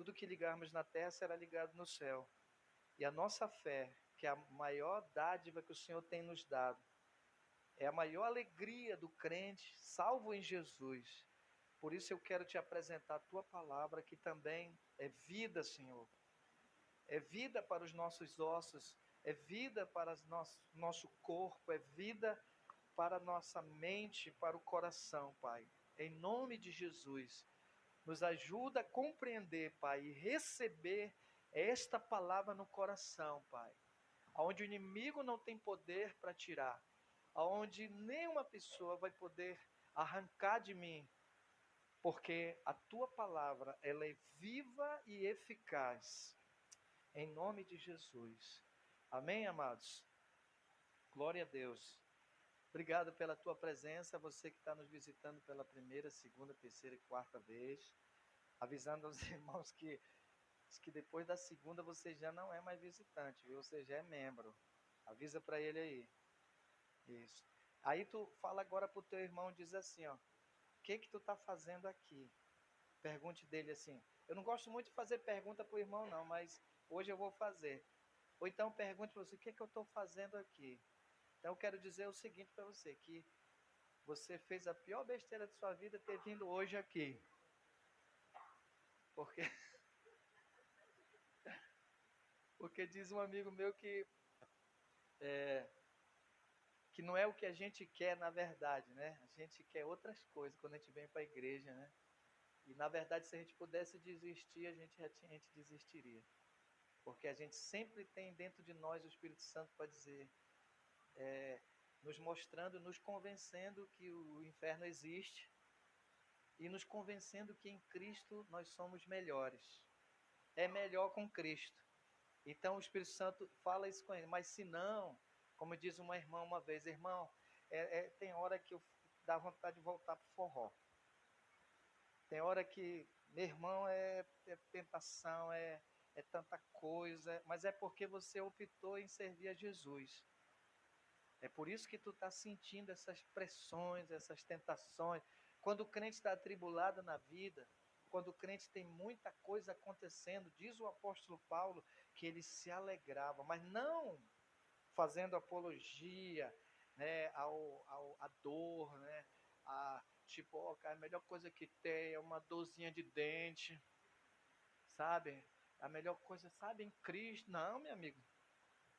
tudo que ligarmos na terra será ligado no céu. E a nossa fé, que é a maior dádiva que o Senhor tem nos dado, é a maior alegria do crente salvo em Jesus. Por isso eu quero te apresentar a tua palavra, que também é vida, Senhor. É vida para os nossos ossos, é vida para nosso corpo, é vida para a nossa mente, para o coração, Pai. Em nome de Jesus, nos ajuda a compreender, Pai, e receber esta palavra no coração, Pai. Onde o inimigo não tem poder para tirar, aonde nenhuma pessoa vai poder arrancar de mim, porque a tua palavra, ela é viva e eficaz. Em nome de Jesus. Amém, amados? Glória a Deus. Obrigado pela tua presença, você que está nos visitando pela primeira, segunda, terceira e quarta vez. Avisando aos irmãos que depois da segunda você já não é mais visitante, viu? Você já é membro. Avisa para ele aí. Isso. Aí tu fala agora pro teu irmão, diz assim, ó. O que tu tá fazendo aqui? Pergunte dele assim. Eu não gosto muito de fazer pergunta pro irmão não, mas hoje eu vou fazer. Ou então pergunte para você, o que eu estou fazendo aqui? Então eu quero dizer o seguinte para você, que você fez a pior besteira de sua vida ter vindo hoje aqui. Porque, porque diz um amigo meu que não é o que a gente quer na verdade, né? A gente quer outras coisas quando a gente vem para a igreja, né? E na verdade, se a gente pudesse desistir, a gente desistiria. Porque a gente sempre tem dentro de nós o Espírito Santo para dizer, nos mostrando, nos convencendo que o inferno existe e nos convencendo que em Cristo nós somos melhores. É melhor com Cristo. Então o Espírito Santo fala isso com ele. Mas se não, como diz uma irmã uma vez, irmão, tem hora que eu dá vontade de voltar para o forró. Tem hora que, meu irmão, é tentação, é tanta coisa, mas é porque você optou em servir a Jesus. É por isso que tu está sentindo essas pressões, essas tentações. Quando o crente está atribulado na vida, quando o crente tem muita coisa acontecendo, diz o apóstolo Paulo que ele se alegrava, mas não fazendo apologia, né, à dor, né, tipo, oh, cara, a melhor coisa que tem é uma dorzinha de dente, sabe? A melhor coisa, sabe, em Cristo. Não, meu amigo,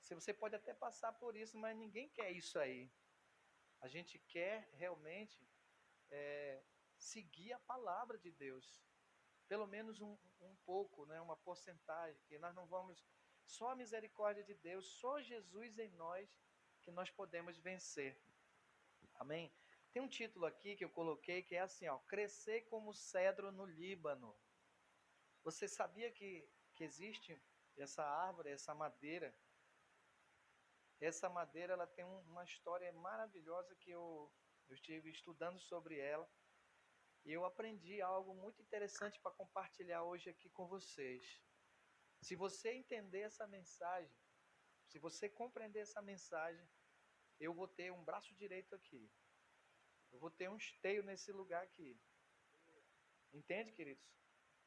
você pode até passar por isso, mas ninguém quer isso aí. A gente quer realmente seguir a palavra de Deus. Pelo menos um pouco, né? Uma porcentagem, que nós não vamos. Só a misericórdia de Deus, só Jesus em nós, que nós podemos vencer. Amém? Tem um título aqui que eu coloquei que é assim, ó, crescer como cedro no Líbano. Você sabia que existe essa árvore, essa madeira? Essa madeira ela tem uma história maravilhosa que eu estive estudando sobre ela. E eu aprendi algo muito interessante para compartilhar hoje aqui com vocês. Se você entender essa mensagem, se você compreender essa mensagem, eu vou ter um braço direito aqui. Eu vou ter um esteio nesse lugar aqui. Entende, queridos?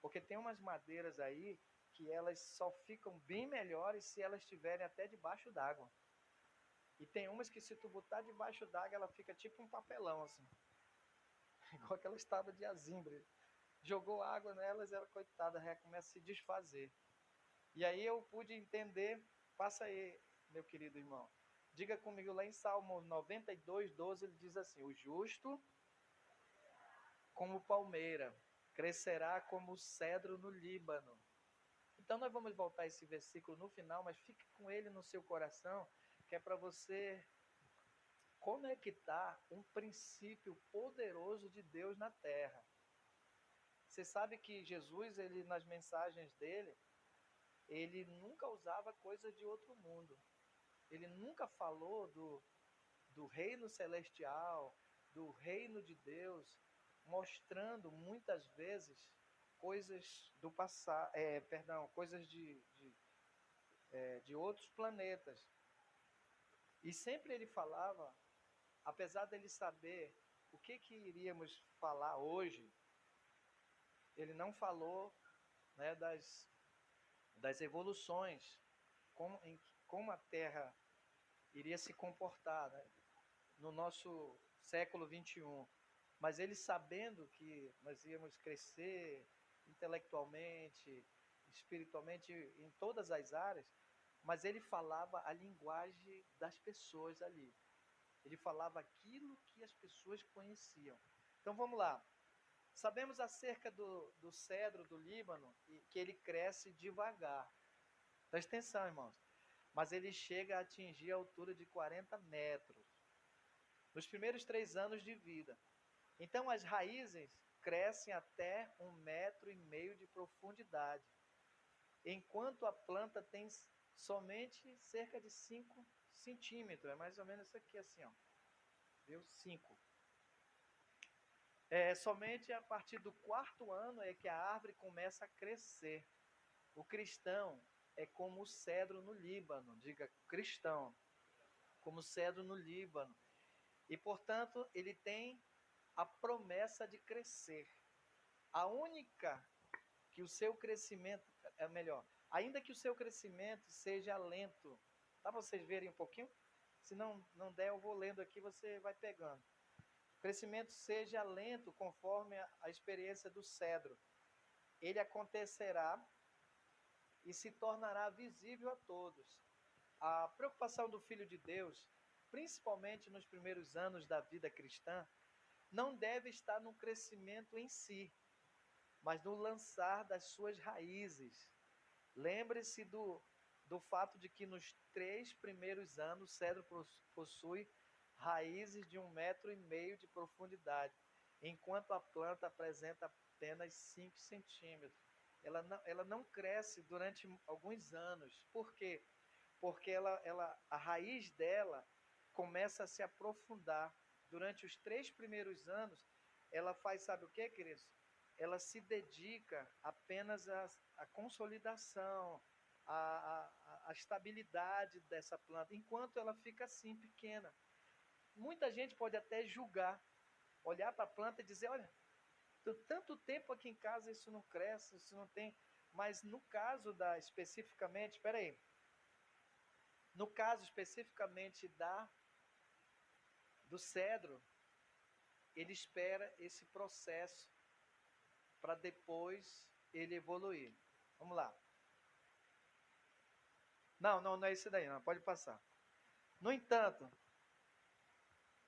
Porque tem umas madeiras aí que elas só ficam bem melhores se elas estiverem até debaixo d'água. E tem umas que se tu botar debaixo d'água, ela fica tipo um papelão, assim. Igual aquela tábuas de azimbre. Jogou água nelas, ela, coitada, já começa a se desfazer. E aí eu pude entender, passa aí, meu querido irmão. Diga comigo lá em Salmo 92, 12, ele diz assim, o justo como palmeira, crescerá como o cedro no Líbano. Então nós vamos voltar a esse versículo no final, mas fique com ele no seu coração, que é para você conectar um princípio poderoso de Deus na terra. Você sabe que Jesus, ele nas mensagens dele, ele nunca usava coisas de outro mundo. Ele nunca falou do reino celestial, do reino de Deus, mostrando muitas vezes coisas do passado, coisas de outros planetas. E sempre ele falava, apesar dele saber o que iríamos falar hoje, ele não falou né, das evoluções, como a Terra iria se comportar, né, no nosso século 21. Mas ele sabendo que nós íamos crescer intelectualmente, espiritualmente, em todas as áreas, mas ele falava a linguagem das pessoas ali. Ele falava aquilo que as pessoas conheciam. Então vamos lá. Sabemos acerca do cedro do Líbano, que ele cresce devagar. Presta atenção, irmãos. Mas ele chega a atingir a altura de 40 metros nos primeiros 3 anos de vida. Então as raízes crescem até 1,5 metros de profundidade, enquanto a planta tem somente cerca de 5 centímetros. É mais ou menos isso aqui assim, ó. Viu? 5. Somente a partir do 4º ano é que a árvore começa a crescer. O cristão é como o cedro no Líbano. Diga, cristão, como o cedro no Líbano. E, portanto, ele tem a promessa de crescer. A única que o seu crescimento, ainda que o seu crescimento seja lento. Dá para vocês verem um pouquinho? Se não der, eu vou lendo aqui, você vai pegando. O crescimento seja lento, conforme a experiência do cedro. Ele acontecerá e se tornará visível a todos. A preocupação do Filho de Deus, principalmente nos primeiros anos da vida cristã, não deve estar no crescimento em si, mas no lançar das suas raízes. Lembre-se do fato de que nos 3 primeiros anos o cedro possui raízes de 1,5 metro de profundidade, enquanto a planta apresenta apenas 5 centímetros. Ela não cresce durante alguns anos. Por quê? Porque a raiz dela começa a se aprofundar. Durante os 3 primeiros anos, ela faz, sabe o que, queridos? Ela se dedica apenas à consolidação, à estabilidade dessa planta, enquanto ela fica assim, pequena. Muita gente pode até julgar, olhar para a planta e dizer, olha, tanto tempo aqui em casa isso não cresce, isso não tem. Mas no caso especificamente, no caso especificamente do cedro, ele espera esse processo para depois ele evoluir. Vamos lá. Não é isso daí, não. Pode passar. No entanto,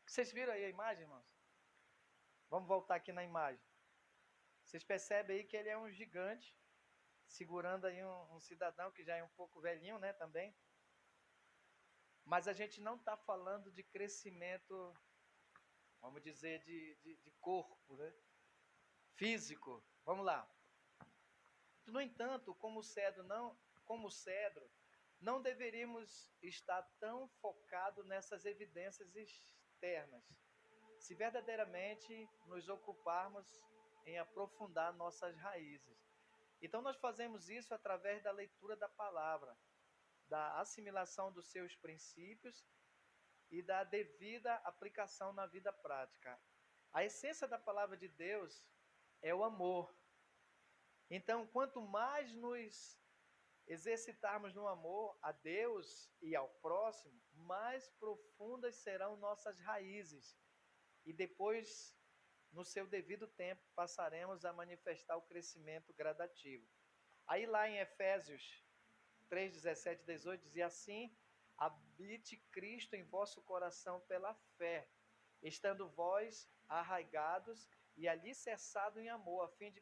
vocês viram aí a imagem, irmãos? Vamos voltar aqui na imagem. Vocês percebem aí que ele é um gigante, segurando aí um cidadão que já é um pouco velhinho, né, também. Mas a gente não está falando de crescimento, vamos dizer, de corpo, né? Físico. Vamos lá. No entanto, como o cedro, não deveríamos estar tão focados nessas evidências externas, se verdadeiramente nos ocuparmos em aprofundar nossas raízes. Então nós fazemos isso através da leitura da palavra, da assimilação dos seus princípios e da devida aplicação na vida prática. A essência da palavra de Deus é o amor. Então, quanto mais nos exercitarmos no amor a Deus e ao próximo, mais profundas serão nossas raízes. E depois, no seu devido tempo, passaremos a manifestar o crescimento gradativo. Aí lá em Efésios 3, 17 e 18, dizia assim: habite Cristo em vosso coração pela fé, estando vós arraigados e alicerçados em amor, a fim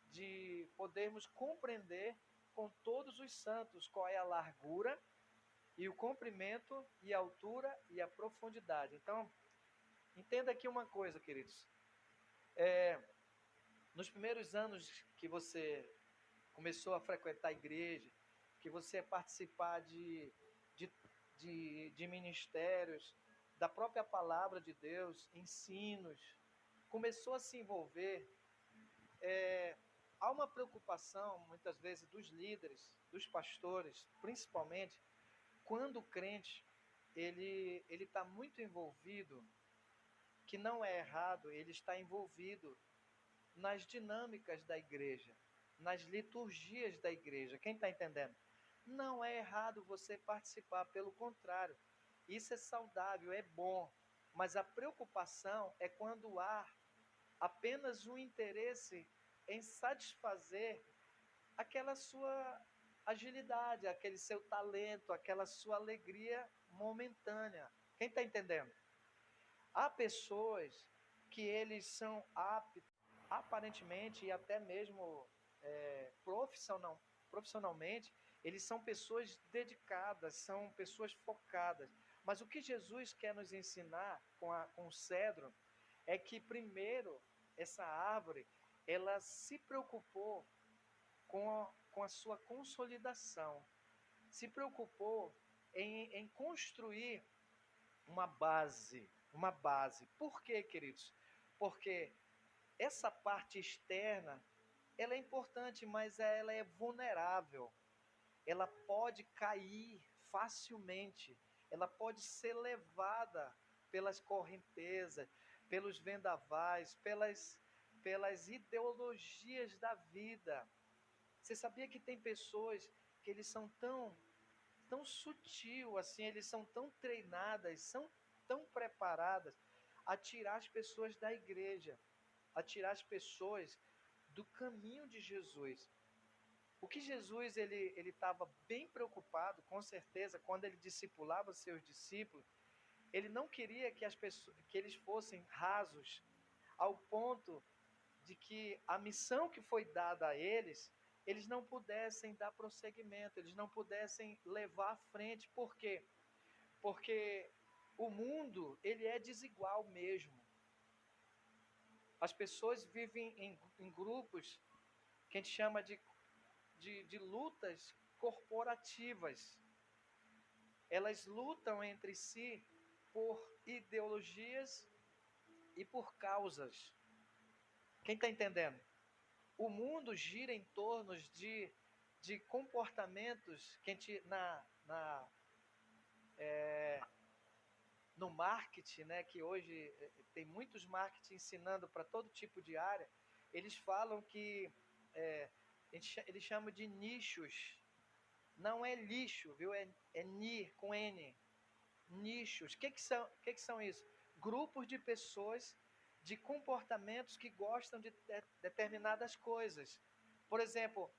de podermos compreender com todos os santos qual é a largura e o comprimento e a altura e a profundidade. Então, entenda aqui uma coisa, queridos. Nos primeiros anos que você começou a frequentar a igreja, que você participar de ministérios, da própria palavra de Deus, ensinos, começou a se envolver, há uma preocupação, muitas vezes, dos líderes, dos pastores, principalmente, quando o crente ele está muito envolvido, que não é errado, ele está envolvido nas dinâmicas da igreja. nas liturgias da igreja. Quem está entendendo? Não é errado você participar, pelo contrário. Isso é saudável, é bom. Mas a preocupação é quando há apenas um interesse em satisfazer aquela sua agilidade, aquele seu talento, aquela sua alegria momentânea. Quem está entendendo? Há pessoas que eles são aptos, aparentemente e até mesmo profissionalmente, eles são pessoas dedicadas, são pessoas focadas. Mas o que Jesus quer nos ensinar com o cedro é que, primeiro, essa árvore, ela se preocupou com a sua consolidação, se preocupou em construir uma base, uma base. Por quê, queridos? Porque essa parte externa, ela é importante, mas ela é vulnerável. Ela pode cair facilmente, ela pode ser levada pelas correntezas, pelos vendavais, pelas ideologias da vida. Você sabia que tem pessoas que eles são tão sutil assim, eles são tão treinadas, são tão preparadas a tirar as pessoas da igreja, a tirar as pessoas do caminho de Jesus. O que Jesus ele estava bem preocupado, com certeza, quando ele discipulava seus discípulos, ele não queria que as pessoas, que eles fossem rasos ao ponto de que a missão que foi dada a eles não pudessem dar prosseguimento, eles não pudessem levar à frente. Por quê? Porque o mundo, ele é desigual mesmo. As pessoas vivem em grupos que a gente chama de lutas corporativas. Elas lutam entre si por ideologias e por causas. Quem está entendendo? O mundo gira em torno de comportamentos que a gente, no marketing, né, que hoje tem muitos marketing ensinando para todo tipo de área, eles falam que eles chamam de nichos. Não é lixo, viu? É ni, com N. Nichos. O que são isso? Grupos de pessoas de comportamentos que gostam de determinadas coisas. Por exemplo,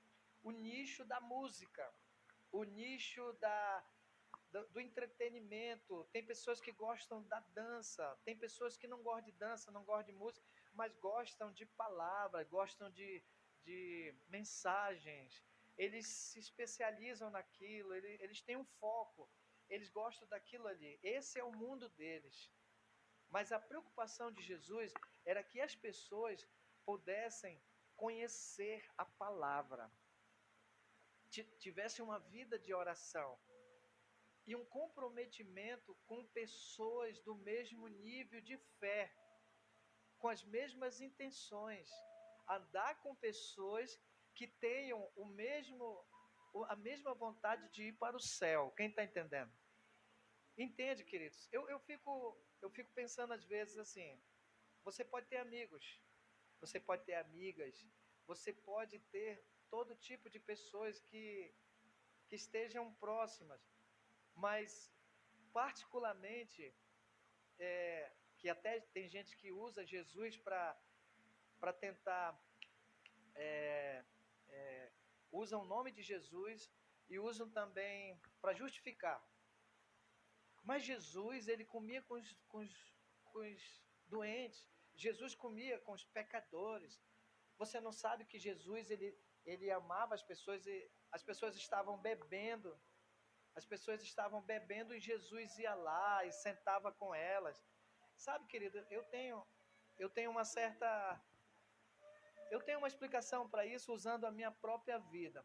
o nicho da música, o nicho do entretenimento. Tem pessoas que gostam da dança, tem pessoas que não gostam de dança, não gostam de música, mas gostam de palavras, gostam de mensagens. Eles se especializam naquilo, eles têm um foco, eles gostam daquilo ali. Esse é o mundo deles. Mas a preocupação de Jesus era que as pessoas pudessem conhecer a palavra, tivessem uma vida de oração e um comprometimento com pessoas do mesmo nível de fé, com as mesmas intenções, andar com pessoas que tenham a mesma vontade de ir para o céu. Quem está entendendo? Entende, queridos? Eu fico pensando às vezes assim, você pode ter amigos, você pode ter amigas, você pode ter todo tipo de pessoas que estejam próximas, mas particularmente, que até tem gente que usa Jesus para tentar, usam o nome de Jesus e usam também para justificar. Mas Jesus, ele comia com os doentes, Jesus comia com os pecadores. Você não sabe que Jesus, ele amava as pessoas e as pessoas estavam bebendo. As pessoas estavam bebendo e Jesus ia lá e sentava com elas. Sabe, querido, eu tenho uma certa, eu tenho uma explicação para isso usando a minha própria vida.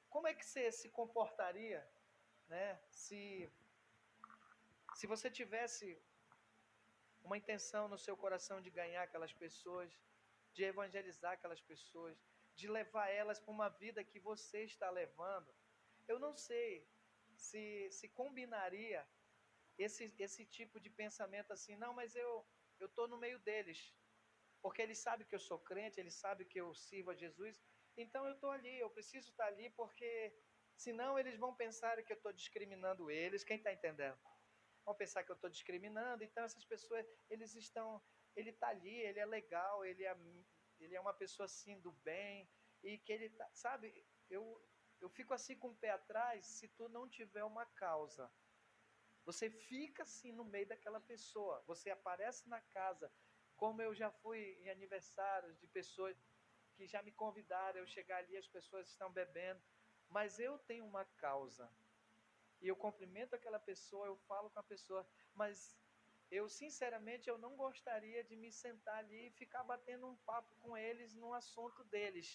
Como é que você se comportaria, né, se você tivesse uma intenção no seu coração de ganhar aquelas pessoas, de evangelizar aquelas pessoas, de levar elas para uma vida que você está levando? Eu não sei se combinaria esse tipo de pensamento assim, não, mas eu estou no meio deles, porque eles sabem que eu sou crente, eles sabem que eu sirvo a Jesus, então eu estou ali, eu preciso estar ali, porque senão eles vão pensar que eu estou discriminando eles, quem está entendendo? Vão pensar que eu estou discriminando, então essas pessoas, ele está ali, ele é legal, ele é uma pessoa assim do bem, e que ele tá, sabe, eu fico assim com o pé atrás se tu não tiver uma causa. Você fica assim no meio daquela pessoa, você aparece na casa, como eu já fui em aniversários de pessoas que já me convidaram, eu chegar ali, as pessoas estão bebendo, mas eu tenho uma causa, e eu cumprimento aquela pessoa, eu falo com a pessoa, mas eu sinceramente eu não gostaria de me sentar ali e ficar batendo um papo com eles no assunto deles.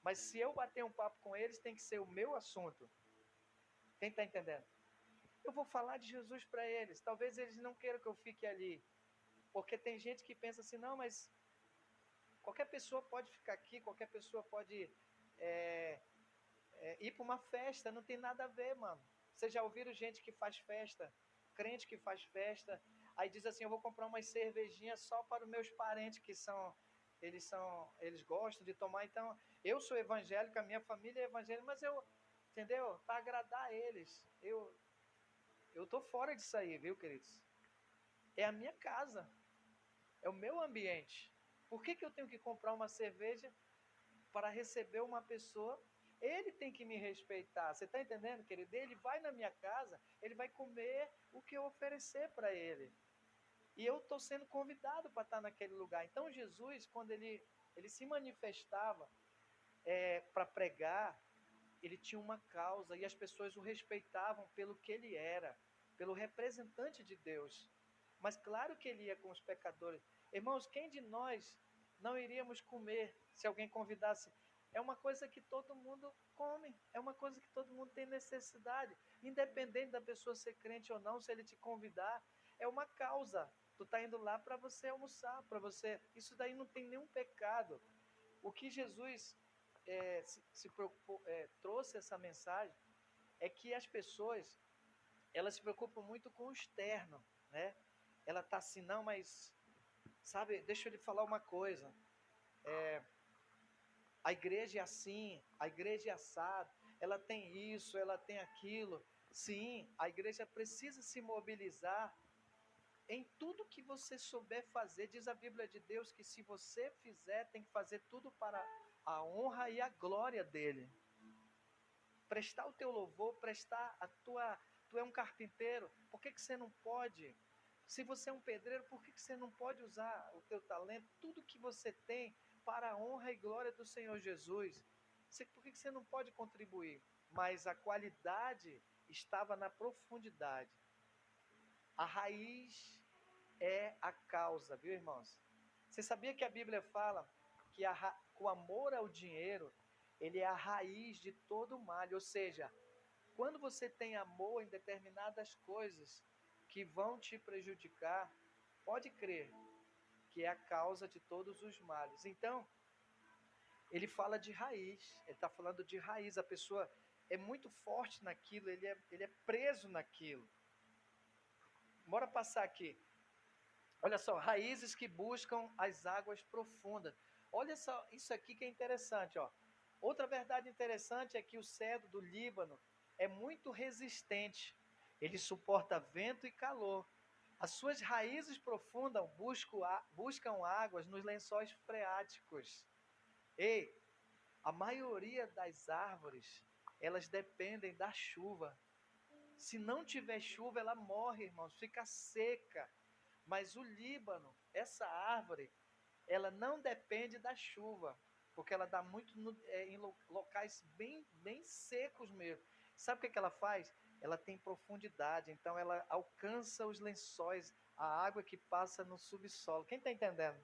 Mas se eu bater um papo com eles, tem que ser o meu assunto. Quem está entendendo? Eu vou falar de Jesus para eles. Talvez eles não queiram que eu fique ali. Porque tem gente que pensa assim, não, mas qualquer pessoa pode ficar aqui, qualquer pessoa pode ir para uma festa, não tem nada a ver, mano. Vocês já ouviram gente que faz festa, crente que faz festa, aí diz assim, eu vou comprar umas cervejinhas só para os meus parentes que eles gostam de tomar, então eu sou evangélico, a minha família é evangélica, mas entendeu? Para agradar eles, eu tô fora disso aí, viu, queridos? É a minha casa, é o meu ambiente. Por que eu tenho que comprar uma cerveja para receber uma pessoa? Ele tem que me respeitar. Você está entendendo, querido? Ele vai na minha casa, ele vai comer o que eu oferecer para ele. E eu estou sendo convidado para estar naquele lugar. Então Jesus, quando ele se manifestava para pregar, ele tinha uma causa e as pessoas o respeitavam pelo que ele era, pelo representante de Deus. Mas claro que ele ia com os pecadores. Irmãos, quem de nós não iríamos comer se alguém convidasse? É uma coisa que todo mundo come, é uma coisa que todo mundo tem necessidade, independente da pessoa ser crente ou não, se ele te convidar, é uma causa. Tu está indo lá para você almoçar, para você. Isso daí não tem nenhum pecado. O que Jesus se preocupou, trouxe essa mensagem é que as pessoas elas se preocupam muito com o externo, né? Ela tá assim, não, mas sabe, deixa eu lhe falar uma coisa. A igreja é assim, a igreja é assado, ela tem isso, ela tem aquilo. Sim, a igreja precisa se mobilizar em tudo que você souber fazer. Diz a Bíblia de Deus que se você fizer, tem que fazer tudo para a honra e a glória dele. Prestar o teu louvor, prestar tu é um carpinteiro, por que você não pode? Se você é um pedreiro, por que você não pode usar o teu talento, tudo que você tem, para a honra e glória do Senhor Jesus? Por que você não pode contribuir? Mas a qualidade estava na profundidade. A raiz é a causa, viu, irmãos? Você sabia que a Bíblia fala que o amor ao dinheiro, ele é a raiz de todo o mal, ou seja, quando você tem amor em determinadas coisas que vão te prejudicar, pode crer que é a causa de todos os males. Então, ele fala de raiz, ele está falando de raiz, a pessoa é muito forte naquilo, ele é preso naquilo. Bora passar aqui. Olha só, raízes que buscam as águas profundas. Olha só, isso aqui que é interessante, ó. Outra verdade interessante é que o cedro do Líbano é muito resistente. Ele suporta vento e calor. As suas raízes profundas buscam águas nos lençóis freáticos. Ei, a maioria das árvores, elas dependem da chuva. Se não tiver chuva, ela morre, irmãos, fica seca. Mas o Líbano, essa árvore, ela não depende da chuva, porque ela dá muito em locais bem, bem secos mesmo. Sabe o que ela faz? Ela tem profundidade, então ela alcança os lençóis, a água que passa no subsolo. Quem está entendendo?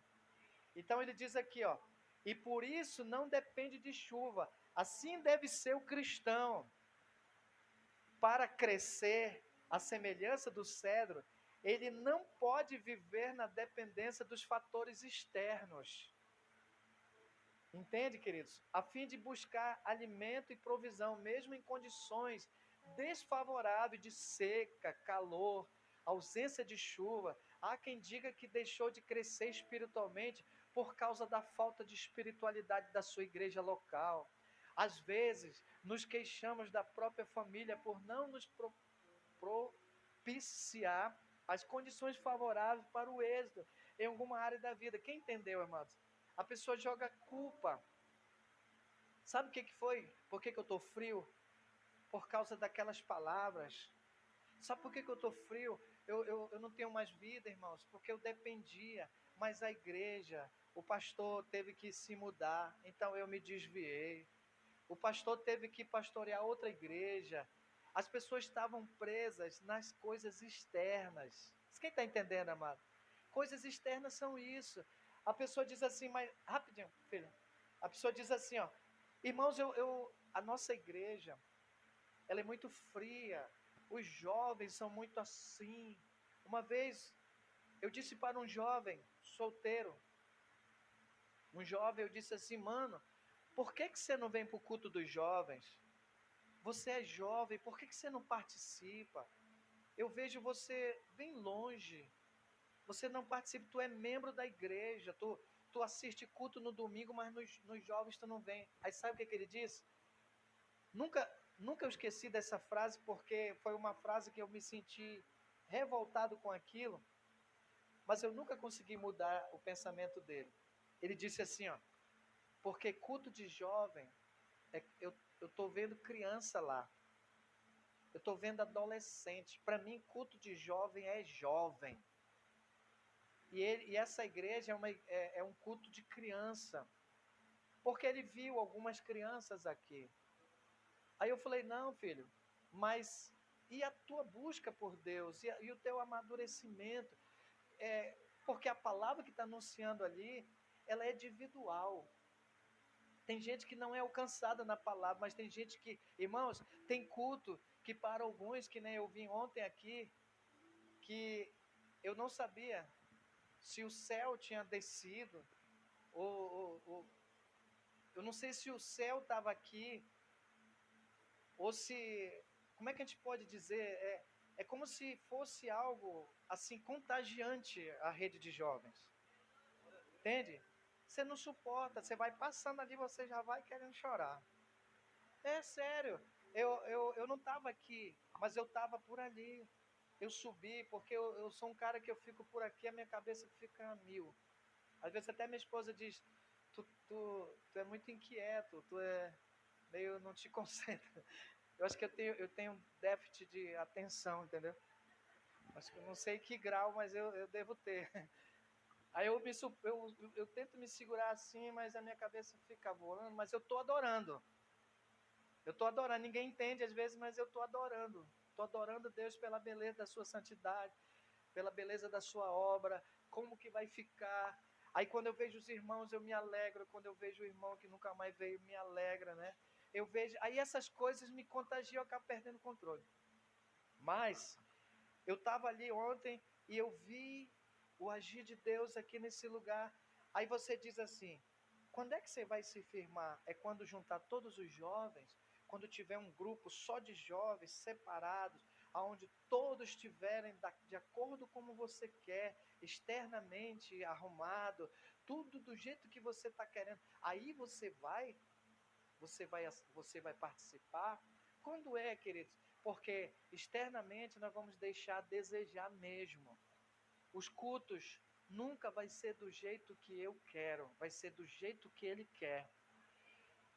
Então ele diz aqui, ó, e por isso não depende de chuva. Assim deve ser o cristão. Para crescer à semelhança do cedro, ele não pode viver na dependência dos fatores externos. Entende, queridos? A fim de buscar alimento e provisão, mesmo em condições desfavoráveis de seca, calor, ausência de chuva. Há quem diga que deixou de crescer espiritualmente por causa da falta de espiritualidade da sua igreja local. Às vezes, nos queixamos da própria família por não nos propiciar as condições favoráveis para o êxito em alguma área da vida. Quem entendeu, amados? A pessoa joga culpa. Sabe o que foi? Por que eu estou frio? Por causa daquelas palavras. Sabe por que eu estou frio? Eu não tenho mais vida, irmãos, porque eu dependia. Mas a igreja, o pastor teve que se mudar, então eu me desviei. O pastor teve que pastorear outra igreja. As pessoas estavam presas nas coisas externas. Quem está entendendo, amado? Coisas externas são isso. A pessoa diz assim, mas rapidinho, filho. A pessoa diz assim, ó, irmãos, a nossa igreja, ela é muito fria. Os jovens são muito assim. Uma vez eu disse para um jovem solteiro, eu disse assim, mano, por que você não vem para o culto dos jovens? Você é jovem, por que você não participa? Eu vejo você bem longe. Você não participa, tu é membro da igreja, tu assiste culto no domingo, mas nos jovens tu não vem. Aí sabe o que ele disse? Nunca eu esqueci dessa frase, porque foi uma frase que eu me senti revoltado com aquilo, mas eu nunca consegui mudar o pensamento dele. Ele disse assim, ó, porque culto de jovem, eu estou vendo criança lá, eu estou vendo adolescente. Para mim, culto de jovem é jovem. E essa igreja é um culto de criança, porque ele viu algumas crianças aqui. Aí eu falei, não, filho, mas e a tua busca por Deus? E o teu amadurecimento? Porque a palavra que está anunciando ali, ela é individual. Tem gente que não é alcançada na palavra, mas tem gente que, irmãos, tem culto que para alguns, que nem eu vim ontem aqui, que eu não sabia se o céu tinha descido, ou eu não sei se o céu estava aqui, ou se, como é que a gente pode dizer, é como se fosse algo assim contagiante a rede de jovens, entende? Você não suporta, você vai passando ali, você já vai querendo chorar. É sério, eu não estava aqui, mas eu estava por ali. Eu subi, porque eu sou um cara que eu fico por aqui, a minha cabeça fica a mil. Às vezes até minha esposa diz, tu é muito inquieto, tu é meio, não te concentra. Eu acho que eu tenho um déficit de atenção, entendeu? Acho que eu não sei que grau, mas eu devo ter. Aí eu tento me segurar assim, mas a minha cabeça fica voando, mas eu estou adorando. Eu estou adorando, ninguém entende às vezes, mas eu estou adorando. Estou adorando Deus pela beleza da sua santidade, pela beleza da sua obra, como que vai ficar. Aí quando eu vejo os irmãos, eu me alegro. Quando eu vejo o irmão que nunca mais veio, me alegra, né? Eu vejo, aí essas coisas me contagiam, eu acabo perdendo o controle. Mas eu estava ali ontem e eu vi o agir de Deus aqui nesse lugar. Aí você diz assim, quando é que você vai se firmar? É quando juntar todos os jovens? Quando tiver um grupo só de jovens separados, aonde todos estiverem de acordo como você quer, externamente arrumado, tudo do jeito que você está querendo. Aí você vai participar. Quando é, queridos? Porque externamente nós vamos deixar a desejar mesmo. Os cultos nunca vai ser do jeito que eu quero, vai ser do jeito que ele quer.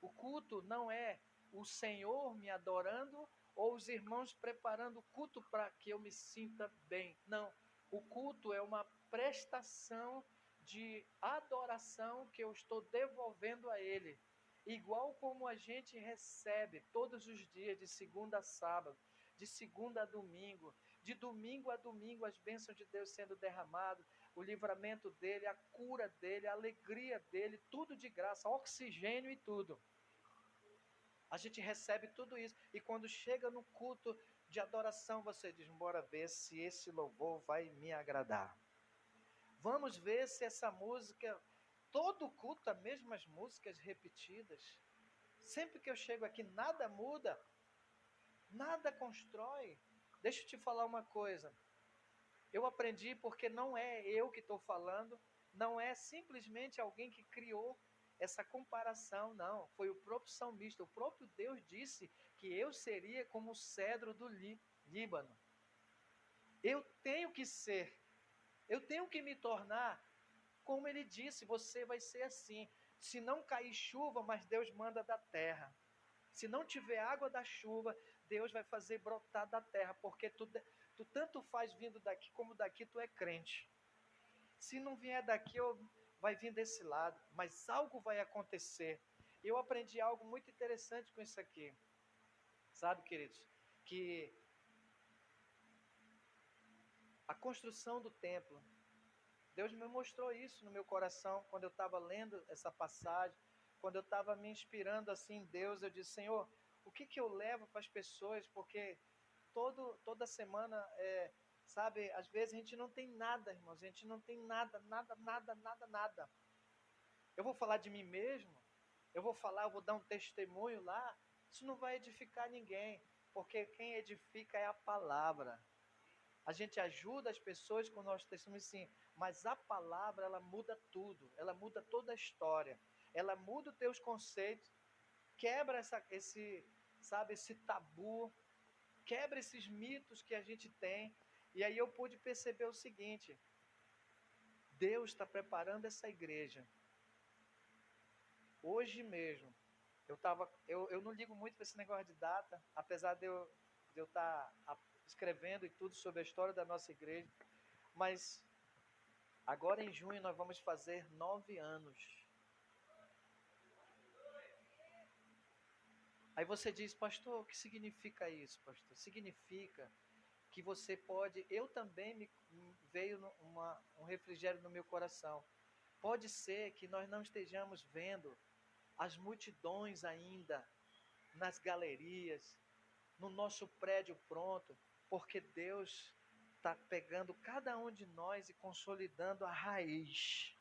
O culto não é o Senhor me adorando ou os irmãos preparando o culto para que eu me sinta bem. Não. O culto é uma prestação de adoração que eu estou devolvendo a Ele. Igual como a gente recebe todos os dias, de segunda a sábado, de segunda a domingo, de domingo a domingo, as bênçãos de Deus sendo derramadas, o livramento dele, a cura dele, a alegria dele, tudo de graça, oxigênio e tudo. A gente recebe tudo isso. E quando chega no culto de adoração, você diz, bora ver se esse louvor vai me agradar. Vamos ver se essa música, todo culto, as mesmas músicas repetidas. Sempre que eu chego aqui, nada muda, nada constrói. Deixa eu te falar uma coisa. Eu aprendi porque não é eu que estou falando, Não é simplesmente alguém que criou essa comparação, não. Foi o próprio salmista, o próprio Deus disse que eu seria como o cedro do Líbano. Eu tenho que ser, eu tenho que me tornar como ele disse, você vai ser assim. Se não cair chuva, mas Deus manda da terra. Se não tiver água da chuva, Deus vai fazer brotar da terra, porque tu tanto faz vindo daqui como daqui tu é crente. Se não vier daqui, vai vir desse lado, mas algo vai acontecer. Eu aprendi algo muito interessante com isso aqui, sabe, queridos? Que a construção do templo, Deus me mostrou isso no meu coração quando eu estava lendo essa passagem, quando eu estava me inspirando assim em Deus, eu disse, Senhor, o que eu levo para as pessoas? Porque toda semana, sabe, às vezes a gente não tem nada, irmãos, a gente não tem nada, nada, nada, nada, nada. Eu vou falar de mim mesmo, eu vou dar um testemunho lá, isso não vai edificar ninguém, porque quem edifica é a palavra. A gente ajuda as pessoas com o nosso testemunho, sim, mas a palavra, ela muda tudo, ela muda toda a história, ela muda os teus conceitos, quebra esse tabu, quebra esses mitos que a gente tem, e aí eu pude perceber o seguinte, Deus está preparando essa igreja, hoje mesmo, eu não ligo muito para esse negócio de data, apesar de eu estar escrevendo e tudo sobre a história da nossa igreja, mas agora em junho nós vamos fazer 9 anos. Aí você diz, pastor, o que significa isso, pastor? Significa que você pode, eu também veio um refrigério no meu coração. Pode ser que nós não estejamos vendo as multidões ainda nas galerias, no nosso prédio pronto, porque Deus está pegando cada um de nós e consolidando a raiz.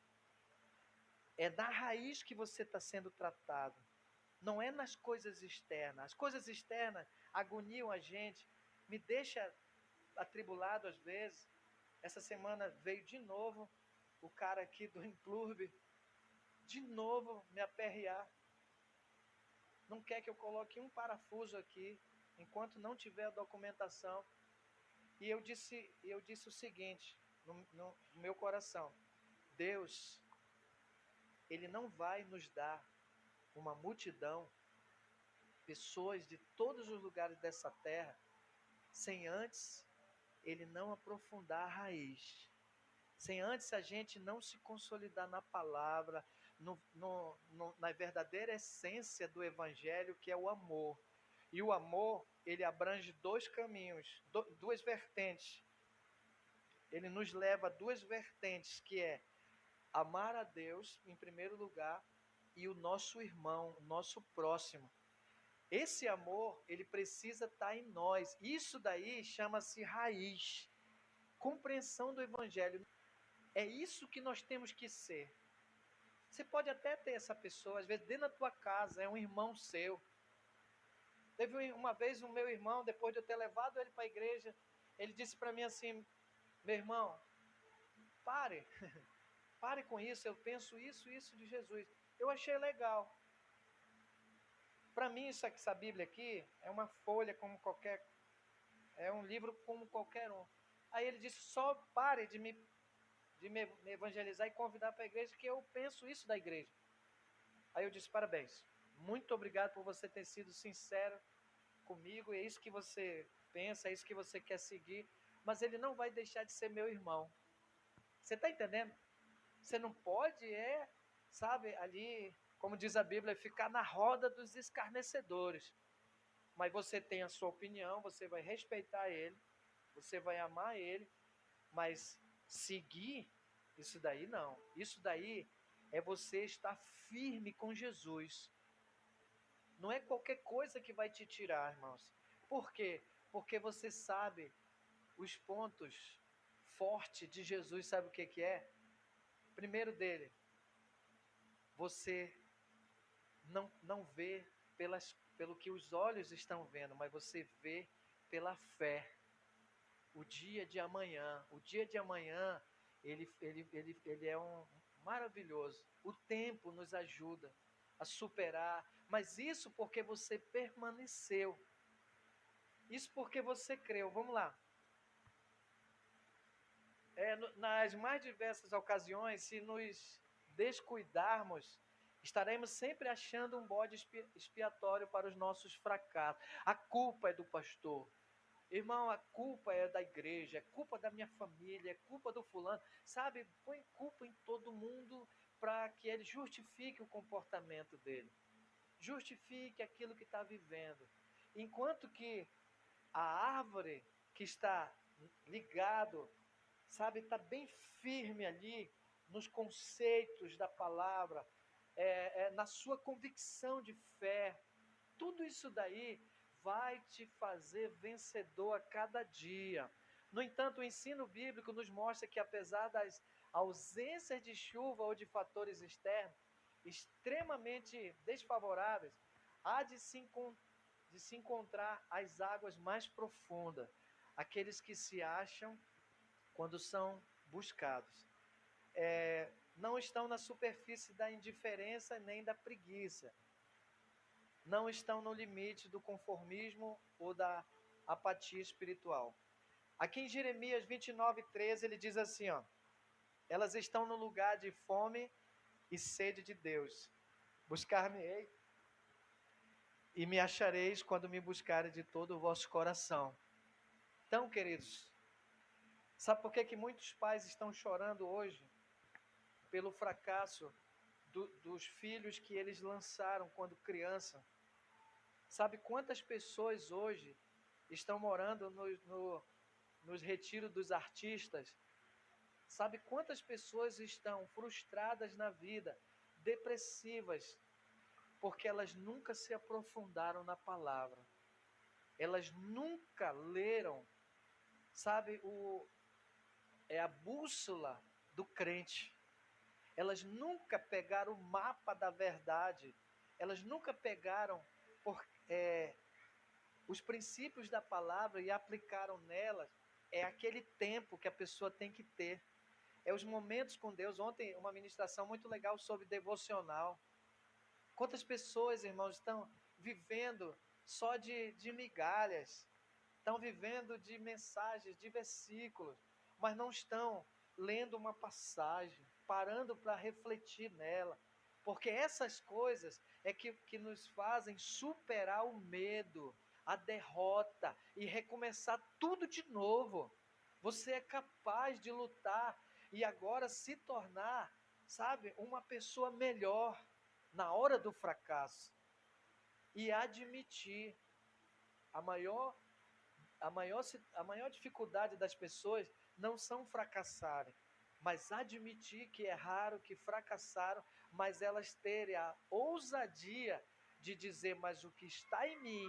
É na raiz que você está sendo tratado. Não é nas coisas externas. As coisas externas agoniam a gente, me deixa atribulado às vezes. Essa semana veio de novo o cara aqui do Inclube, de novo me aperrear. Não quer que eu coloque um parafuso aqui, enquanto não tiver a documentação. E eu disse o seguinte, no meu coração, Deus, Ele não vai nos dar uma multidão, pessoas de todos os lugares dessa terra, sem antes Ele não aprofundar a raiz. Sem antes a gente não se consolidar na palavra, na verdadeira essência do Evangelho, que é o amor. E o amor, ele abrange dois caminhos, duas vertentes. Ele nos leva a duas vertentes, que é amar a Deus, em primeiro lugar, e o nosso irmão, o nosso próximo. Esse amor, ele precisa estar em nós. Isso daí chama-se raiz. Compreensão do Evangelho. É isso que nós temos que ser. Você pode até ter essa pessoa, às vezes dentro da tua casa, é um irmão seu. Teve uma vez um meu irmão, depois de eu ter levado ele para a igreja, ele disse para mim assim, meu irmão, pare, pare com isso, eu penso isso de Jesus. Eu achei legal. Para mim, essa Bíblia aqui é uma folha como qualquer, é um livro como qualquer um. Aí ele disse, só pare de me evangelizar e convidar para a igreja, que eu penso isso da igreja. Aí eu disse, parabéns, muito obrigado por você ter sido sincero comigo, é isso que você pensa, é isso que você quer seguir, mas ele não vai deixar de ser meu irmão. Você está entendendo? Você não pode, sabe, ali, como diz a Bíblia, ficar na roda dos escarnecedores. Mas você tem a sua opinião, você vai respeitar ele, você vai amar ele, mas seguir, isso daí não. Isso daí é você estar firme com Jesus. Não é qualquer coisa que vai te tirar, irmãos. Por quê? Porque você sabe os pontos fortes de Jesus, sabe o que é? Primeiro dele, você não vê pelo que os olhos estão vendo, mas você vê pela fé. O dia de amanhã, ele é maravilhoso. O tempo nos ajuda a superar, mas isso porque você permaneceu. Isso porque você creu. Vamos lá. Nas mais diversas ocasiões, se nos descuidarmos, estaremos sempre achando um bode expiatório para os nossos fracassos. A culpa é do pastor. Irmão, a culpa é da igreja, é culpa da minha família, é culpa do fulano. Sabe, põe culpa em todo mundo para que ele justifique o comportamento dele. Justifique aquilo que está vivendo. Enquanto que a árvore que está ligado, sabe, está bem firme ali nos conceitos da palavra, na sua convicção de fé. Tudo isso daí vai te fazer vencedor a cada dia. No entanto, o ensino bíblico nos mostra que, apesar das ausências de chuva ou de fatores externos extremamente desfavoráveis, há de se encontrar as águas mais profundas, aqueles que se acham quando são buscados. Não estão na superfície da indiferença nem da preguiça. Não estão no limite do conformismo ou da apatia espiritual. Aqui em Jeremias 29:13 ele diz assim, ó: elas estão no lugar de fome e sede de Deus. Buscar-me-ei e me achareis quando me buscarem de todo o vosso coração. Então, queridos, sabe por que muitos pais estão chorando hoje? Pelo fracasso dos filhos que eles lançaram quando criança. Sabe quantas pessoas hoje estão morando nos retiros dos artistas? Sabe quantas pessoas estão frustradas na vida, depressivas, porque elas nunca se aprofundaram na palavra. Elas nunca leram, sabe, a bússola do crente. Elas nunca pegaram o mapa da verdade. Elas nunca pegaram os princípios da palavra e aplicaram nelas. É aquele tempo que a pessoa tem que ter. É os momentos com Deus. Ontem, uma ministração muito legal sobre devocional. Quantas pessoas, irmãos, estão vivendo só de migalhas, estão vivendo de mensagens, de versículos, mas não estão lendo uma passagem, parando para refletir nela. Porque essas coisas é que nos fazem superar o medo, a derrota e recomeçar tudo de novo. Você é capaz de lutar e agora se tornar, sabe, uma pessoa melhor na hora do fracasso e admitir a maior dificuldade das pessoas não são fracassarem, mas admitir que erraram, que fracassaram, mas elas terem a ousadia de dizer, mas o que está em mim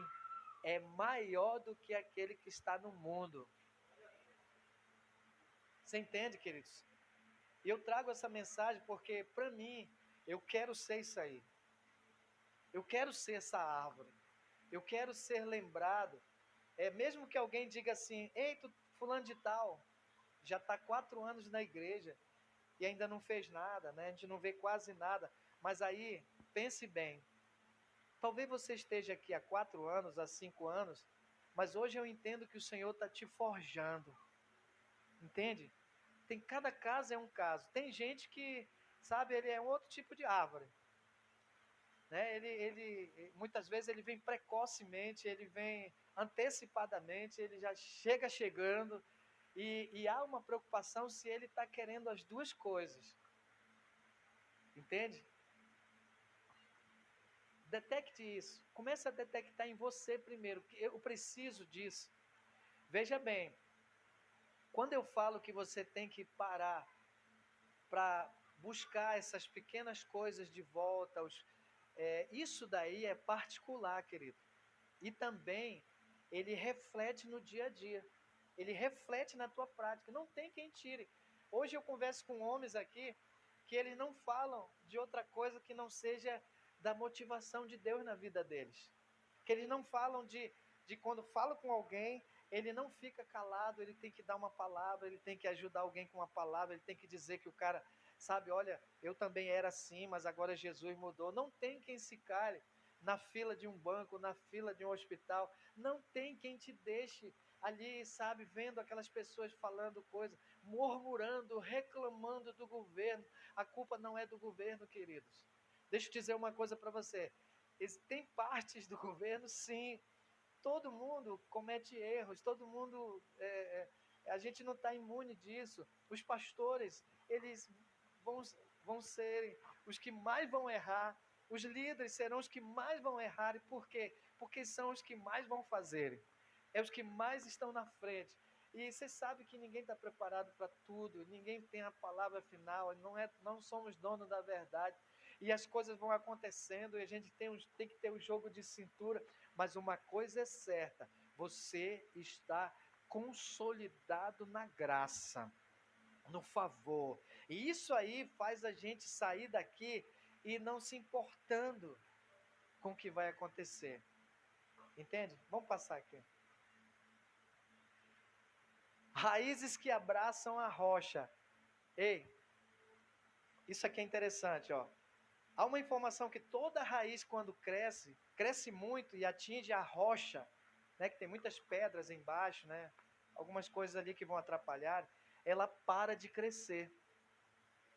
é maior do que aquele que está no mundo. Você entende, queridos? E eu trago essa mensagem porque, para mim, eu quero ser isso aí. Eu quero ser essa árvore. Eu quero ser lembrado. Mesmo que alguém diga assim, ei, fulano de tal, já está 4 anos na igreja e ainda não fez nada, né? A gente não vê quase nada. Mas aí, pense bem. Talvez você esteja aqui há 4 anos, há 5 anos, mas hoje eu entendo que o Senhor está te forjando. Entende? Cada caso é um caso. Tem gente que, sabe, ele é um outro tipo de árvore. Né? Muitas vezes ele vem precocemente, ele vem antecipadamente, ele já chega chegando e há uma preocupação se ele está querendo as duas coisas. Entende? Detecte isso. Comece a detectar em você primeiro. Eu preciso disso. Veja bem, quando eu falo que você tem que parar para buscar essas pequenas coisas de volta, isso daí é particular, querido. E também ele reflete no dia a dia. Ele reflete na tua prática. Não tem quem tire. Hoje eu converso com homens aqui que eles não falam de outra coisa que não seja da motivação de Deus na vida deles. Que eles não falam de quando falam com alguém, ele não fica calado, ele tem que dar uma palavra, ele tem que ajudar alguém com uma palavra, ele tem que dizer que o cara, sabe, olha, eu também era assim, mas agora Jesus mudou. Não tem quem se cale na fila de um banco, na fila de um hospital. Não tem quem te deixe ali, sabe, vendo aquelas pessoas falando coisas, murmurando, reclamando do governo. A culpa não é do governo, queridos. Deixa eu dizer uma coisa para você. Tem partes do governo, sim. Todo mundo comete erros, todo mundo. A gente não está imune disso. Os pastores, eles vão, vão serem os que mais vão errar. Os líderes serão os que mais vão errar. E por quê? Porque são os que mais vão fazerem. É os que mais estão na frente. E você sabe que ninguém está preparado para tudo, ninguém tem a palavra final, não somos donos da verdade. E as coisas vão acontecendo e a gente tem que ter um jogo de cintura. Mas uma coisa é certa: você está consolidado na graça, no favor. E isso aí faz a gente sair daqui e não se importando com o que vai acontecer. Entende? Vamos passar aqui. Raízes que abraçam a rocha. Ei, isso aqui é interessante, ó. Há uma informação que toda raiz, quando cresce, cresce muito e atinge a rocha, né, que tem muitas pedras embaixo, né, algumas coisas ali que vão atrapalhar, ela para de crescer.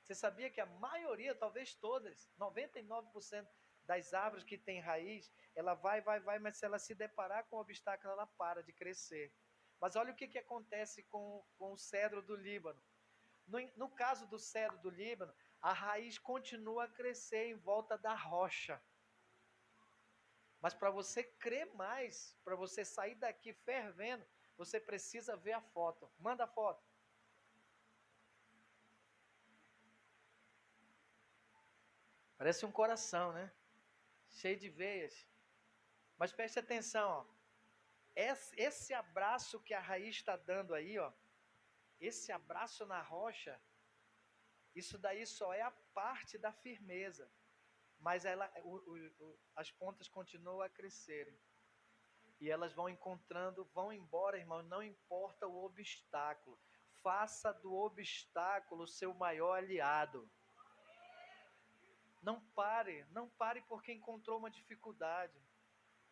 Você sabia que a maioria, talvez todas, 99% das árvores que tem raiz, ela vai, mas se ela se deparar com o obstáculo, ela para de crescer. Mas olha o que acontece com o cedro do Líbano. No caso do cedro do Líbano, a raiz continua a crescer em volta da rocha. Mas para você crer mais, para você sair daqui fervendo, você precisa ver a foto. Manda a foto. Parece um coração, né? Cheio de veias. Mas preste atenção, ó. Esse abraço que a raiz está dando aí, ó. Esse abraço na rocha, isso daí só é a parte da firmeza. Mas as pontas continuam a crescerem. E elas vão vão embora, irmão, não importa o obstáculo. Faça do obstáculo o seu maior aliado. Não pare porque encontrou uma dificuldade.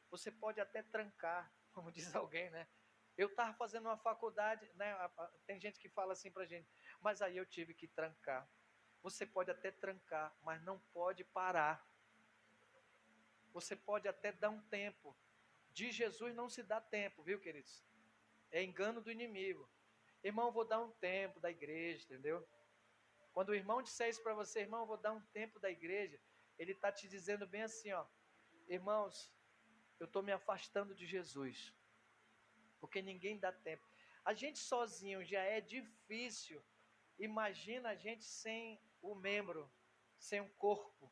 Você pode até trancar, como diz alguém, né? Eu estava fazendo uma faculdade, né? Tem gente que fala assim pra gente, mas aí eu tive que trancar. Você pode até trancar, mas não pode parar. Você pode até dar um tempo. De Jesus não se dá tempo, viu, queridos? É engano do inimigo. Irmão, vou dar um tempo da igreja, entendeu? Quando o irmão disser isso para você, irmão, vou dar um tempo da igreja, ele está te dizendo bem assim, ó, irmãos, eu estou me afastando de Jesus, porque ninguém dá tempo. A gente sozinho já é difícil, imagina a gente sem o membro, sem um corpo.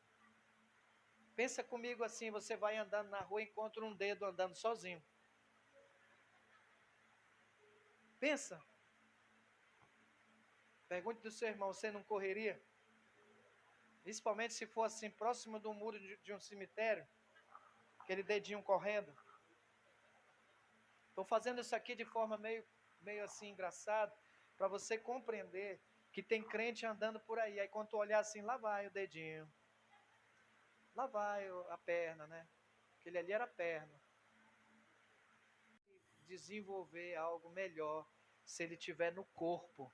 Pensa comigo assim, você vai andando na rua e encontra um dedo andando sozinho. Pensa. Pergunte do seu irmão, você não correria? Principalmente se for assim, próximo do muro de um cemitério, aquele dedinho correndo. Estou fazendo isso aqui de forma meio assim engraçada, para você compreender que tem crente andando por aí. Aí quando tu olhar assim, lá vai o dedinho. Lá vai a perna, né? Aquele ali era a perna. Desenvolver algo melhor se ele tiver no corpo.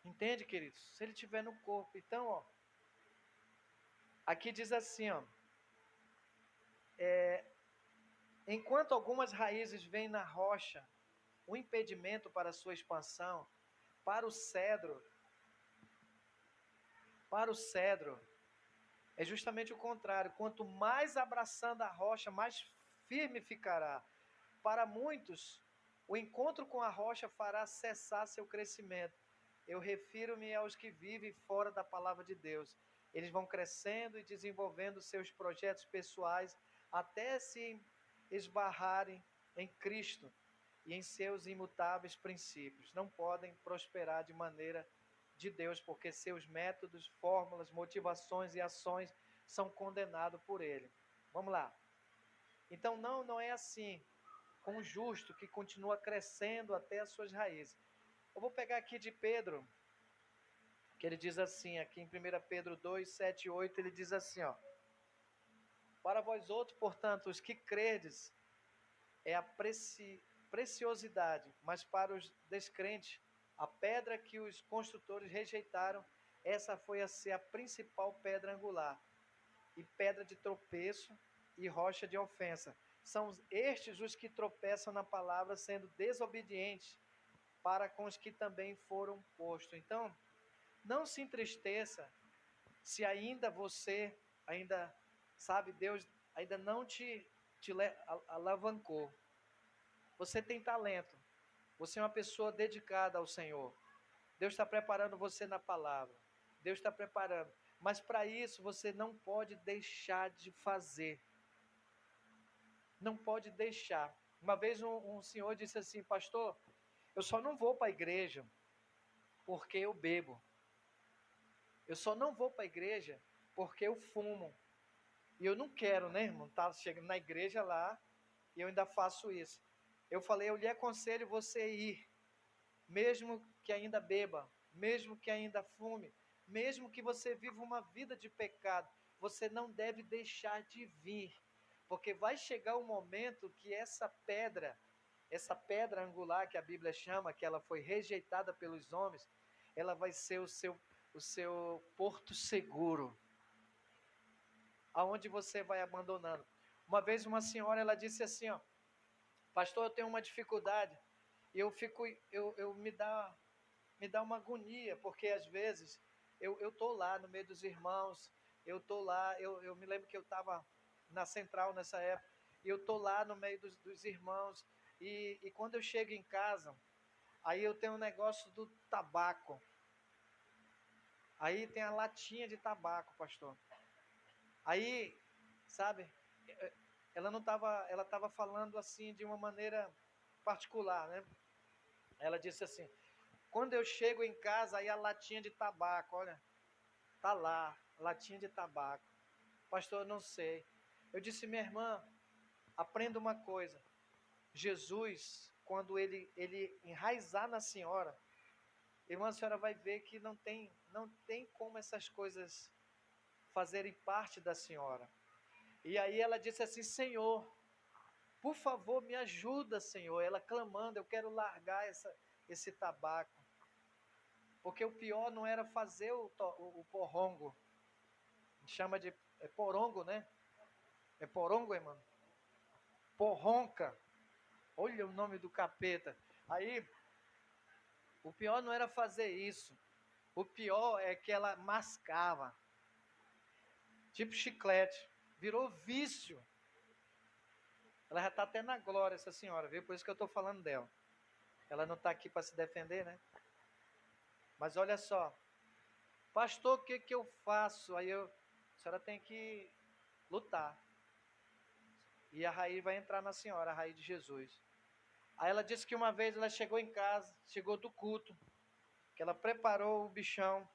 Entende, queridos? Se ele tiver no corpo. Então, ó, aqui diz assim, ó. Enquanto algumas raízes vêm na rocha, o impedimento para a sua expansão, para o cedro, é justamente o contrário. Quanto mais abraçando a rocha, mais firme ficará. Para muitos, o encontro com a rocha fará cessar seu crescimento. Eu refiro-me aos que vivem fora da palavra de Deus. Eles vão crescendo e desenvolvendo seus projetos pessoais até se esbarrarem em Cristo e em seus imutáveis princípios. Não podem prosperar de maneira de Deus, porque seus métodos, fórmulas, motivações e ações são condenados por Ele. Vamos lá. Então não é assim com o justo que continua crescendo até as suas raízes. Eu vou pegar aqui de Pedro, que ele diz assim, aqui em 1 Pedro 2, 7 e 8, ele diz assim, ó: para vós outros, portanto, os que credes, é a preciosidade, mas para os descrentes, a pedra que os construtores rejeitaram, essa foi a ser a principal pedra angular, e pedra de tropeço e rocha de ofensa. São estes os que tropeçam na palavra, sendo desobedientes para com os que também foram postos. Então, não se entristeça se ainda você, ainda, sabe, Deus ainda não te alavancou. Você tem talento, você é uma pessoa dedicada ao Senhor. Deus está preparando você na palavra, Deus está preparando, mas para isso você não pode deixar de fazer, não pode deixar. Uma vez um senhor disse assim: pastor, eu só não vou para a igreja porque eu bebo, eu só não vou para a igreja porque eu fumo, e eu não quero, né, irmão, tá chegando na igreja lá, e eu ainda faço isso. Eu falei: eu lhe aconselho você ir, mesmo que ainda beba, mesmo que ainda fume, mesmo que você viva uma vida de pecado, você não deve deixar de vir, porque vai chegar um momento que essa pedra angular que a Bíblia chama, que ela foi rejeitada pelos homens, ela vai ser o seu porto seguro, aonde você vai abandonando. Uma vez uma senhora, ela disse assim, ó: pastor, eu tenho uma dificuldade, e eu me dá uma agonia, porque às vezes eu tô lá no meio dos irmãos, eu tô lá, eu me lembro que eu estava na central nessa época, e eu tô lá no meio dos irmãos, e quando eu chego em casa, aí eu tenho um negócio do tabaco, aí tem a latinha de tabaco, pastor. Aí, sabe, ela estava falando assim de uma maneira particular, né? Ela disse assim: quando eu chego em casa, aí a latinha de tabaco, olha, tá lá, latinha de tabaco. Pastor, eu não sei. Eu disse: minha irmã, aprenda uma coisa. Jesus, quando ele enraizar na senhora, irmã, a senhora vai ver que não tem como essas coisas fazerem parte da senhora. E aí ela disse assim: Senhor, por favor, me ajuda, Senhor. Ela clamando: eu quero largar esse tabaco. Porque o pior não era fazer o porrongo. Chama de porongo, né? É porongo, irmão? Porronca. Olha o nome do capeta. Aí, o pior não era fazer isso. O pior é que ela mascava. Tipo chiclete. Virou vício. Ela já está até na glória, essa senhora, viu? Por isso que eu estou falando dela. Ela não está aqui para se defender, né? Mas olha só. Pastor, o que eu faço? Aí a senhora tem que lutar. E a Raí vai entrar na senhora, a Raí de Jesus. Aí ela disse que uma vez ela chegou em casa, chegou do culto, que ela preparou o bichão.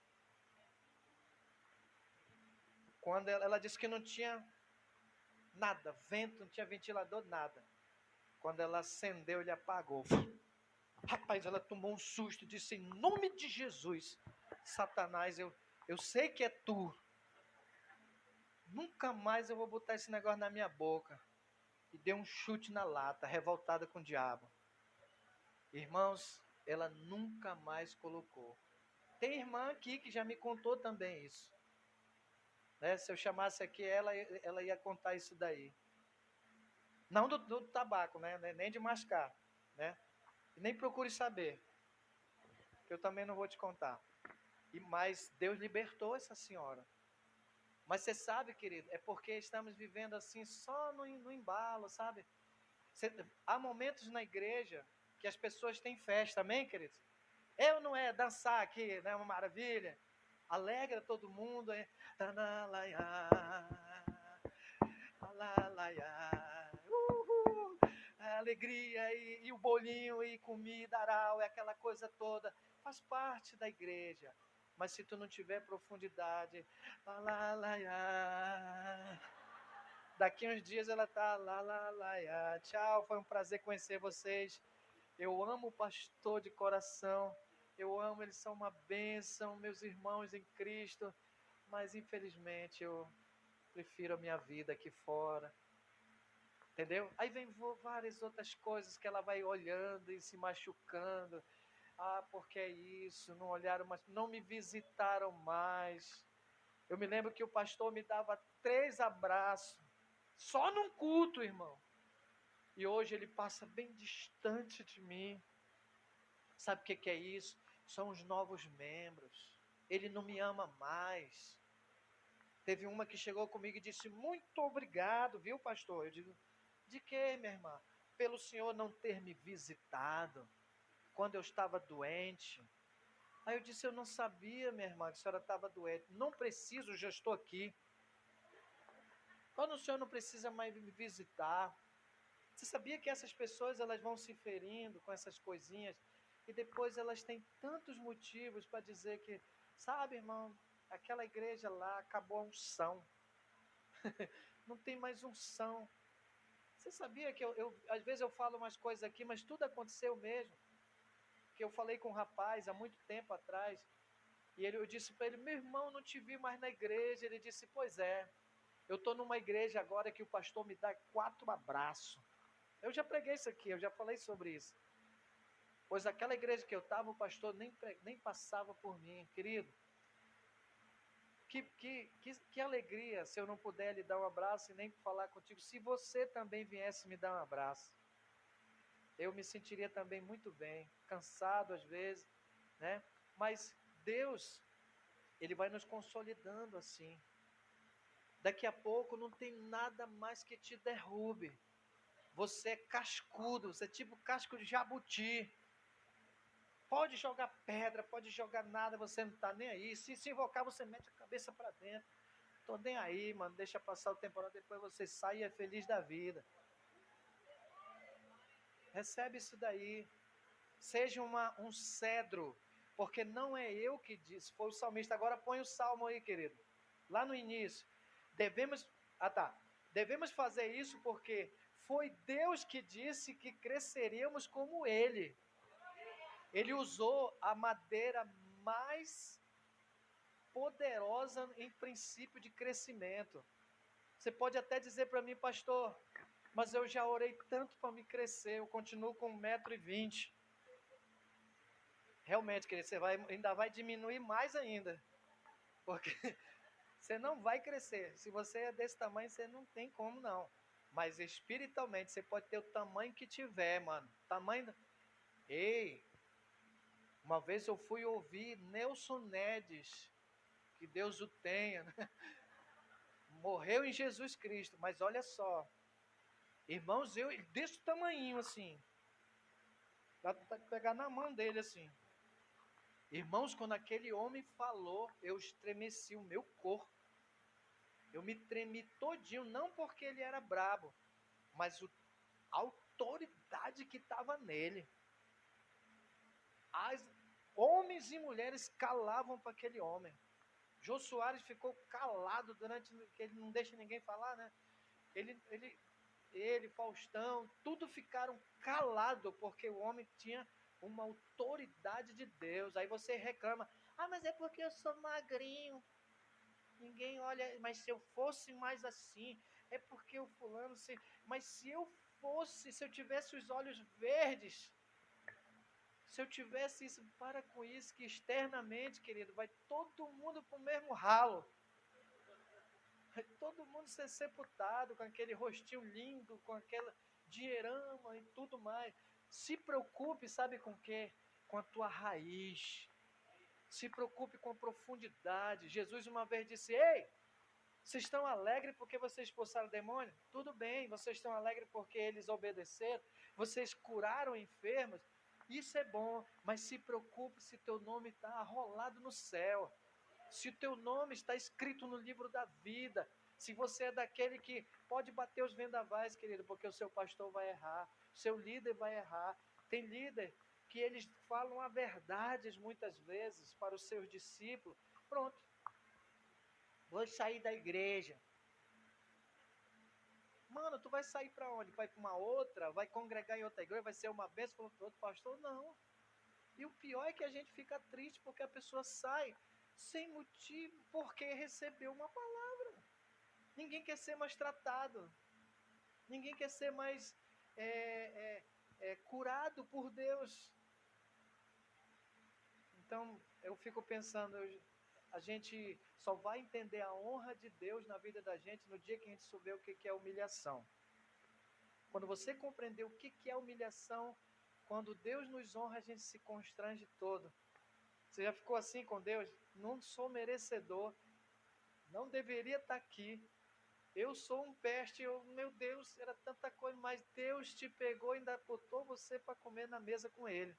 Quando ela disse que não tinha nada, vento, não tinha ventilador, nada. Quando ela acendeu, ele apagou. Rapaz, ela tomou um susto, disse: em nome de Jesus, Satanás, eu sei que é tu. Nunca mais eu vou botar esse negócio na minha boca. E deu um chute na lata, revoltada com o diabo. Irmãos, ela nunca mais colocou. Tem irmã aqui que já me contou também isso. Né? Se eu chamasse aqui, ela ia contar isso daí. Não do tabaco, né? Nem de mascar. Né? E nem procure saber, que eu também não vou te contar. Mas Deus libertou essa senhora. Mas você sabe, querido, é porque estamos vivendo assim só no embalo, sabe? Há momentos na igreja que as pessoas têm festa, amém, queridos? Eu não é dançar aqui, né? Uma maravilha. Alegra todo mundo, é. Alegria e o bolinho e comida, aral, é aquela coisa toda. Faz parte da igreja. Mas se tu não tiver profundidade, daqui uns dias ela tá tchau, foi um prazer conhecer vocês. Eu amo o pastor de coração. Eu amo, eles são uma bênção, meus irmãos em Cristo, mas infelizmente eu prefiro a minha vida aqui fora. Entendeu? Aí vem várias outras coisas que ela vai olhando e se machucando. Ah, porque é isso, não olharam mais, não me visitaram mais. Eu me lembro que o pastor me dava 3 abraços, só num culto, irmão. E hoje ele passa bem distante de mim. Sabe o que é isso? São os novos membros. Ele não me ama mais. Teve uma que chegou comigo e disse: muito obrigado, viu, pastor? Eu digo: de quê, minha irmã? Pelo senhor não ter me visitado quando eu estava doente. Aí eu disse: eu não sabia, minha irmã, que a senhora estava doente. Não preciso, já estou aqui. Quando o senhor não precisa mais me visitar. Você sabia que essas pessoas elas vão se ferindo com essas coisinhas e depois elas têm tantos motivos para dizer que, sabe, irmão, aquela igreja lá acabou a unção. Não tem mais unção. Você sabia que às vezes eu falo umas coisas aqui, mas tudo aconteceu mesmo. Que eu falei com um rapaz há muito tempo atrás, e eu disse para ele: meu irmão, não te vi mais na igreja. Ele disse: pois é, eu estou numa igreja agora que o pastor me dá 4 abraços. Eu já preguei isso aqui, eu já falei sobre isso. Pois aquela igreja que eu estava, o pastor nem passava por mim. Querido, que alegria se eu não puder lhe dar um abraço e nem falar contigo. Se você também viesse me dar um abraço, eu me sentiria também muito bem, cansado às vezes, né? Mas Deus, Ele vai nos consolidando assim. Daqui a pouco não tem nada mais que te derrube. Você é cascudo, você é tipo casco de jabuti. Pode jogar pedra, pode jogar nada, você não está nem aí. Se invocar, você mete a cabeça para dentro. Tô nem aí, mano. Deixa passar o temporal, depois você sai e é feliz da vida. Recebe isso daí. Seja um cedro, porque não é eu que disse, foi o salmista. Agora põe o salmo aí, querido. Lá no início. Devemos. Ah, tá. Devemos fazer isso porque foi Deus que disse que cresceríamos como Ele. Ele usou a madeira mais poderosa em princípio de crescimento. Você pode até dizer para mim: pastor, mas eu já orei tanto para me crescer, eu continuo com 1,20 m. Realmente, querido, você ainda vai diminuir mais ainda, porque você não vai crescer. Se você é desse tamanho, você não tem como não. Mas espiritualmente, você pode ter o tamanho que tiver, mano. Tamanho. Ei, uma vez eu fui ouvir Nelson Nedes, que Deus o tenha, né? Morreu em Jesus Cristo, mas olha só, irmãos, eu desse tamanho assim, dá vontade de pegar na mão dele assim. Irmãos, quando aquele homem falou, eu estremeci o meu corpo. Eu me tremi todinho, não porque ele era brabo, mas a autoridade que estava nele. Homens e mulheres calavam para aquele homem. Jô Soares ficou calado durante, que ele não deixa ninguém falar, né? Ele, Faustão, tudo ficaram calados, porque o homem tinha uma autoridade de Deus. Aí você reclama: ah, mas é porque eu sou magrinho. Ninguém olha, mas se eu fosse mais assim, é porque o fulano se. Mas se eu tivesse os olhos verdes, se eu tivesse isso, para com isso, que externamente, querido, vai todo mundo pro mesmo ralo. Vai todo mundo ser sepultado com aquele rostinho lindo, com aquela dinheirama e tudo mais. Se preocupe, sabe com o quê? Com a tua raiz. Se preocupe com a profundidade. Jesus uma vez disse: ei, vocês estão alegres porque vocês expulsaram o demônio? Tudo bem, vocês estão alegres porque eles obedeceram, vocês curaram enfermos, isso é bom, mas se preocupe se teu nome está arrolado no céu, se o teu nome está escrito no livro da vida, se você é daquele que pode bater os vendavais, querido, porque o seu pastor vai errar, o seu líder vai errar. Tem líder que eles falam a verdade muitas vezes para os seus discípulos. Pronto, vou sair da igreja. Mano, tu vai sair para onde? Vai para uma outra? Vai congregar em outra igreja? Vai ser uma bênção para outro pastor? Não. E o pior é que a gente fica triste porque a pessoa sai sem motivo, porque recebeu uma palavra. Ninguém quer ser mais tratado. Ninguém quer ser mais curado por Deus. Então, eu fico pensando, a gente só vai entender a honra de Deus na vida da gente no dia que a gente souber o que é humilhação. Quando você compreender o que é humilhação, quando Deus nos honra, a gente se constrange todo. Você já ficou assim com Deus? Não sou merecedor, não deveria estar aqui. Eu sou um peste, meu Deus, era tanta coisa, mas Deus te pegou e ainda botou você para comer na mesa com Ele.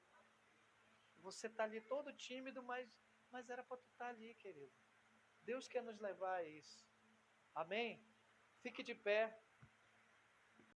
Você está ali todo tímido, mas era para tu estar ali, querido. Deus quer nos levar a isso. Amém? Fique de pé.